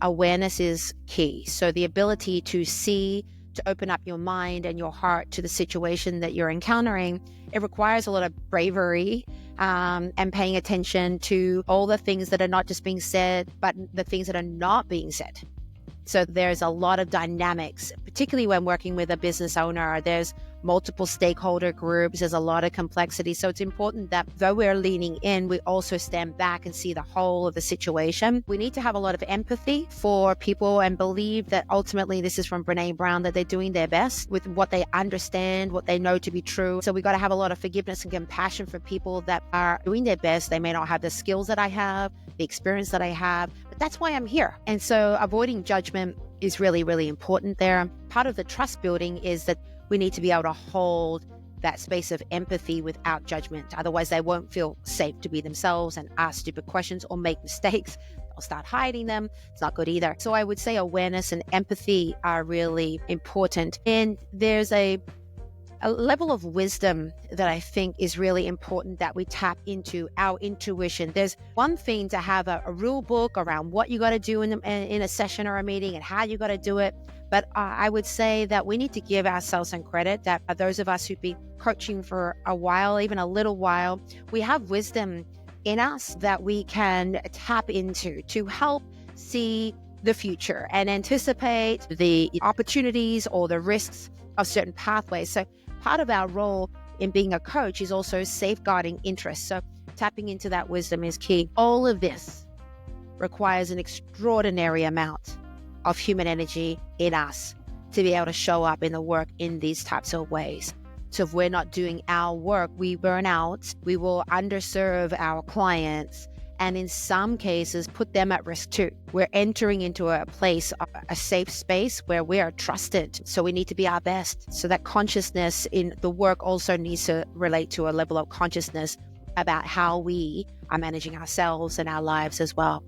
awareness is key. So the ability to see, to open up your mind and your heart to the situation that you're encountering, it requires a lot of bravery and paying attention to all the things that are not just being said, but the things that are not being said. So there's a lot of dynamics, particularly when working with a business owner. There's multiple stakeholder groups. There's a lot of complexity. So it's important that though we're leaning in, we also stand back and see the whole of the situation. We need to have a lot of empathy for people and believe that ultimately, this is from Brene Brown, that they're doing their best with what they understand, what they know to be true. So we got to have a lot of forgiveness and compassion for people that are doing their best. They may not have the skills that I have, the experience that I have, but that's why I'm here. And so avoiding judgment is really, really important there. Part of the trust building is that we need to be able to hold that space of empathy without judgment. Otherwise, they won't feel safe to be themselves and ask stupid questions or make mistakes. They'll start hiding them. It's not good either. So I would say awareness and empathy are really important. And there's a level of wisdom that I think is really important, that we tap into our intuition. There's one thing to have a rule book around what you got to do in a session or a meeting and how you got to do it. But I would say that we need to give ourselves some credit, that those of us who've been coaching for a while, even a little while, we have wisdom in us that we can tap into to help see the future and anticipate the opportunities or the risks of certain pathways. So part of our role in being a coach is also safeguarding interests. So tapping into that wisdom is key. All of this requires an extraordinary amount of human energy in us to be able to show up in the work in these types of ways. So if we're not doing our work, we burn out, we will underserve our clients, and in some cases put them at risk too. We're entering into a place, a safe space where we are trusted. So we need to be our best. So that consciousness in the work also needs to relate to a level of consciousness about how we are managing ourselves and our lives as well.